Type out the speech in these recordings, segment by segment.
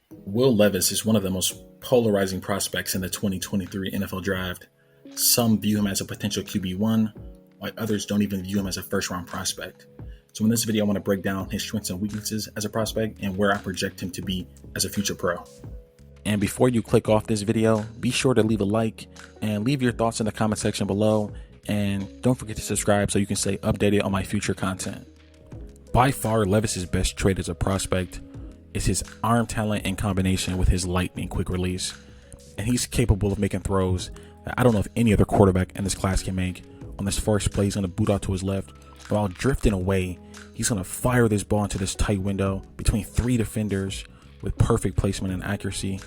Will Levis is one of the most polarizing prospects in the 2023 NFL Draft. Some view him as a potential QB1, while others don't even view him as a first-round prospect. So in this video, I want to break down his strengths and weaknesses as a prospect and where I project him to be as a future pro. And before you click off this video, be sure to leave a like and leave your thoughts in the comment section below. And don't forget to subscribe so you can stay updated on my future content. By far, Levis's best trait as a prospect is his arm talent in combination with his lightning quick release. And he's capable of making throws that I don't know if any other quarterback in this class can make. On this first play, he's going to boot out to his left. While drifting away, he's going to fire this ball into this tight window between three defenders with perfect placement and accuracy.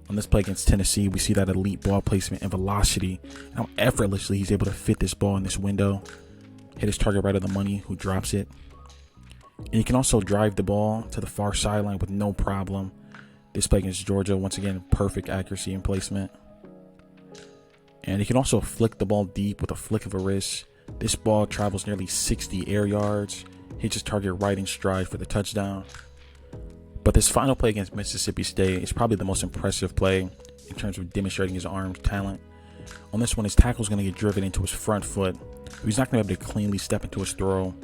On this play against Tennessee, we see that elite ball placement and velocity, and how effortlessly he's able to fit this ball in this window, hit his target right on the money, who drops it. And he can also drive the ball to the far sideline with no problem. This play against Georgia, once again, perfect accuracy and placement. And he can also flick the ball deep with a flick of a wrist. This ball travels nearly 60 air yards, hits his target right in stride for the touchdown. But this final play against Mississippi State is probably the most impressive play in terms of demonstrating his arm talent. On this one, his tackle is going to get driven into his front foot. He's not going to be able to cleanly step into his throw.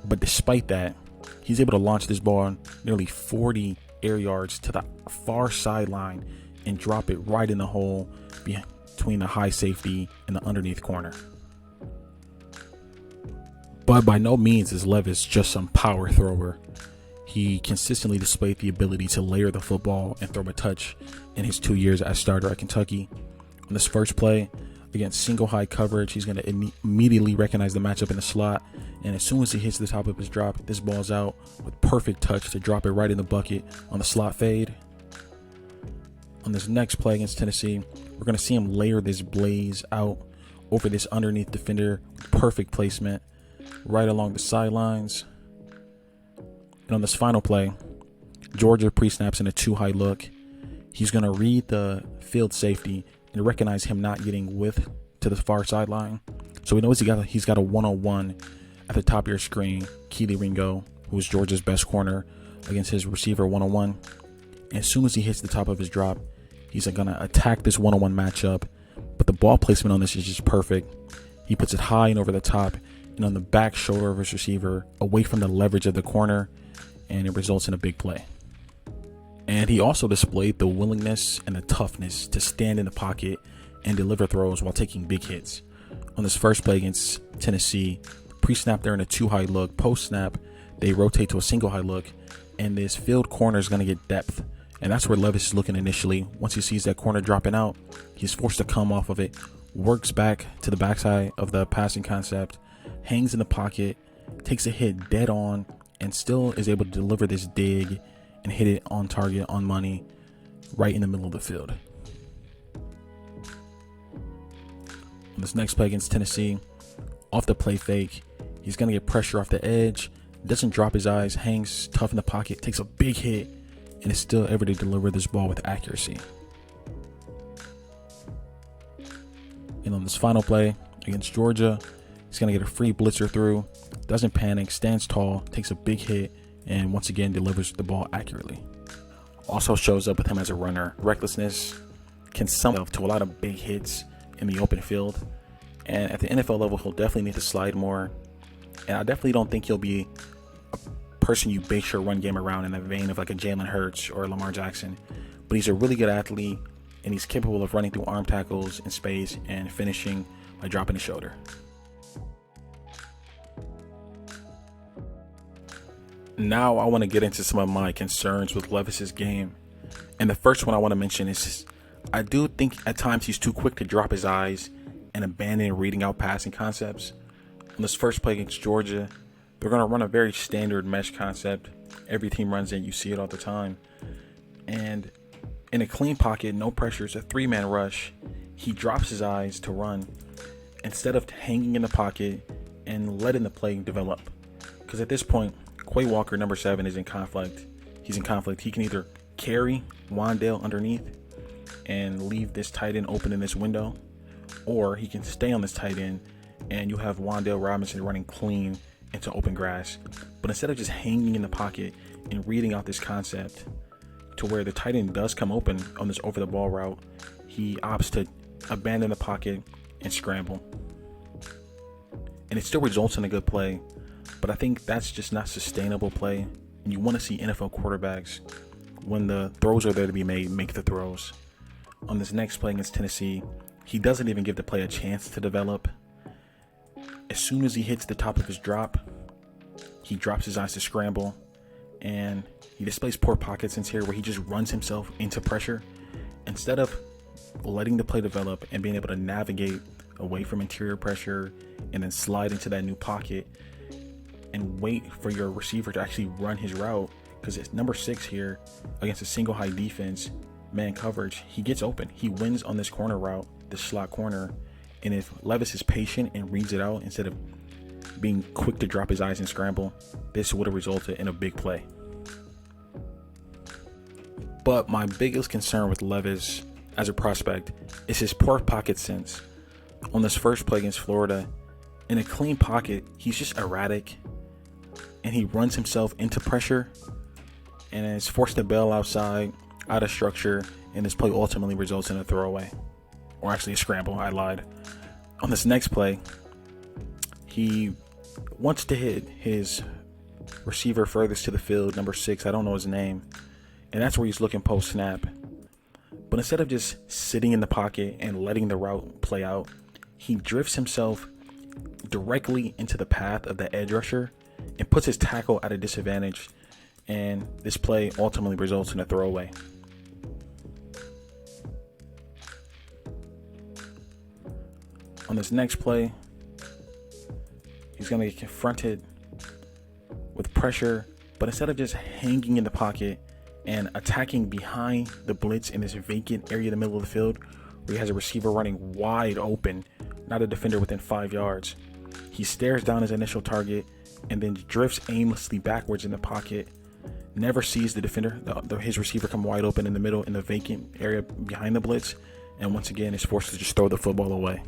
But despite that, he's able to launch this ball nearly 40 air yards to the far sideline and drop it right in the hole between the high safety and the underneath corner. But by no means is Levis just some power thrower. He consistently displayed the ability to layer the football and throw a touch in his 2 years as starter at Kentucky. On this first play, against single high coverage, he's going to immediately recognize the matchup in the slot. And as soon as he hits the top of his drop, this ball's out with perfect touch to drop it right in the bucket on the slot fade. On this next play against Tennessee, we're going to see him layer this blaze out over this underneath defender with perfect placement right along the sidelines. And on this final play, Georgia pre-snaps in a two high look. He's going to read the field safety and recognize him not getting width to the far sideline. So he knows he's got a one-on-one at the top of your screen. Keely Ringo, who is Georgia's best corner, against his receiver one-on-one. And as soon as he hits the top of his drop, he's going to attack this one-on-one matchup. But the ball placement on this is just perfect. He puts it high and over the top and on the back shoulder of his receiver, away from the leverage of the corner, and it results in a big play. And he also displayed the willingness and the toughness to stand in the pocket and deliver throws while taking big hits. On this first play against Tennessee, pre-snap they're in a two high look. Post-snap, they rotate to a single high look, and this field corner is going to get depth. And that's where Levis is looking initially. Once he sees that corner dropping out, he's forced to come off of it, works back to the backside of the passing concept, hangs in the pocket, takes a hit dead on, and still is able to deliver this dig and hit it on target, on money, right in the middle of the field. On this next play against Tennessee, off the play fake, he's going to get pressure off the edge, doesn't drop his eyes, hangs tough in the pocket, takes a big hit, and is still able to deliver this ball with accuracy. And on this final play against Georgia, he's going to get a free blitzer through, doesn't panic, stands tall, takes a big hit, and once again delivers the ball accurately. Also shows up with him as a runner. Recklessness can sum up to a lot of big hits in the open field. And at the NFL level, he'll definitely need to slide more. And I definitely don't think he'll be a person you base your run game around in the vein of like a Jalen Hurts or Lamar Jackson. But he's a really good athlete, and he's capable of running through arm tackles in space and finishing by dropping the shoulder. Now I want to get into some of my concerns with Levis's game. And the first one I want to mention is I do think at times he's too quick to drop his eyes and abandon reading out passing concepts. On this first play against Georgia, they're going to run a very standard mesh concept. Every team runs it. You see it all the time. And in a clean pocket, no pressure, it's a three-man rush. He drops his eyes to run instead of hanging in the pocket and letting the play develop. Because at this point, Quay Walker, number 7, is in conflict. He's in conflict. He can either carry Wandale underneath and leave this tight end open in this window, or he can stay on this tight end and you have Wandale Robinson running clean into open grass. But instead of just hanging in the pocket and reading out this concept, to where the tight end does come open on this over the ball route, he opts to abandon the pocket and scramble. And it still results in a good play, but I think that's just not sustainable play. And you want to see NFL quarterbacks, when the throws are there to be made, make the throws. On this next play against Tennessee, he doesn't even give the play a chance to develop. As soon as he hits the top of his drop, he drops his eyes to scramble, and he displays poor pocket sense here, where he just runs himself into pressure instead of letting the play develop and being able to navigate away from interior pressure and then slide into that new pocket and wait for your receiver to actually run his route. Because it's number 6 here against a single high defense, man coverage. He gets open. He wins on this corner route, this slot corner. And if Levis is patient and reads it out instead of being quick to drop his eyes and scramble, this would have resulted in a big play. But my biggest concern with Levis as a prospect is his poor pocket sense. On this first play against Florida, in a clean pocket, he's just erratic and he runs himself into pressure and is forced to bail outside, out of structure, and this play ultimately results in a throwaway. Or actually a scramble, I lied. On this next play, he wants to hit his receiver furthest to the field, number 6, I don't know his name, and that's where he's looking post-snap. But instead of just sitting in the pocket and letting the route play out, he drifts himself directly into the path of the edge rusher and puts his tackle at a disadvantage, and this play ultimately results in a throwaway. On this next play, he's going to get confronted with pressure, but instead of just hanging in the pocket and attacking behind the blitz in this vacant area in the middle of the field, where he has a receiver running wide open, not a defender within 5 yards, he stares down his initial target and then drifts aimlessly backwards in the pocket, never sees the defender, his receiver come wide open in the middle in the vacant area behind the blitz, and once again is forced to just throw the football away.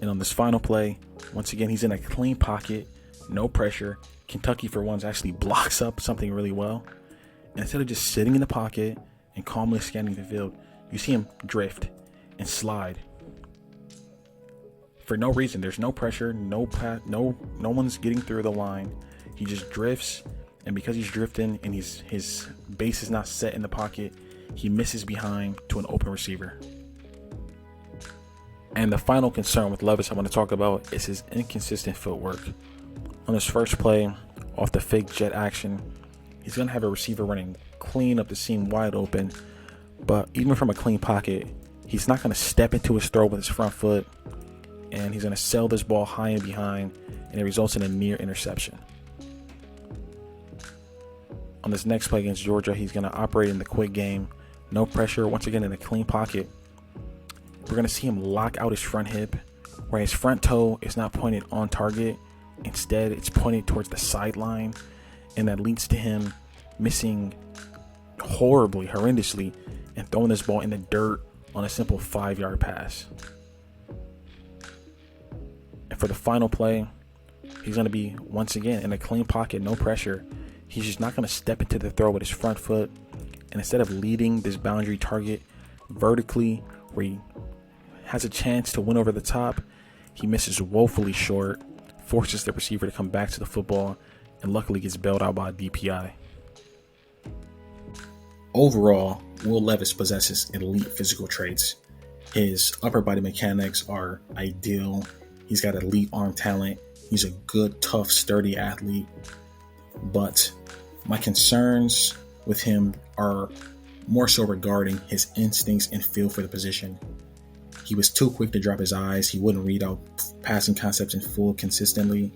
And on this final play, once again, he's in a clean pocket, no pressure. Kentucky, for once, actually blocks up something really well. And instead of just sitting in the pocket and calmly scanning the field, you see him drift and slide. For no reason. There's no pressure, no path, no one's getting through the line. He just drifts, and because he's drifting and his base is not set in the pocket, he misses behind to an open receiver. And the final concern with Levis I want to talk about is his inconsistent footwork. On his first play, off the fake jet action, he's going to have a receiver running clean up the seam wide open, but even from a clean pocket, he's not going to step into his throw with his front foot, and he's going to sail this ball high and behind, and it results in a near interception. On this next play against Georgia, he's going to operate in the quick game, no pressure, once again in a clean pocket. We're going to see him lock out his front hip, where his front toe is not pointed on target. Instead, it's pointed towards the sideline, and that leads to him missing horrendously, and throwing this ball in the dirt on a simple 5-yard pass. And for the final play, he's going to be, once again, in a clean pocket, no pressure. He's just not going to step into the throw with his front foot, and instead of leading this boundary target vertically, where he has a chance to win over the top, he misses woefully short, forces the receiver to come back to the football, and luckily gets bailed out by a DPI. Overall, Will Levis possesses elite physical traits. His upper body mechanics are ideal. He's got elite arm talent. He's a good, tough, sturdy athlete. But my concerns with him are more so regarding his instincts and feel for the position. He was too quick to drop his eyes. He wouldn't read out passing concepts in full consistently.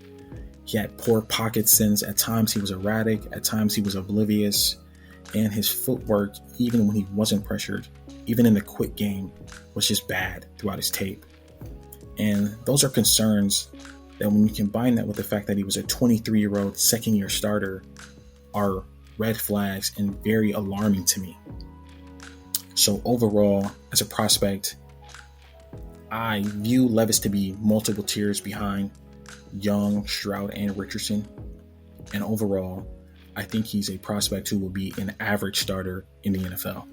He had poor pocket sense. At times he was erratic. At times he was oblivious. And his footwork, even when he wasn't pressured, even in the quick game, was just bad throughout his tape. And those are concerns that, when you combine that with the fact that he was a 23-year-old second-year starter, are red flags and very alarming to me. So overall, as a prospect, I view Levis to be multiple tiers behind Young, Stroud, and Richardson. And overall, I think he's a prospect who will be an average starter in the NFL.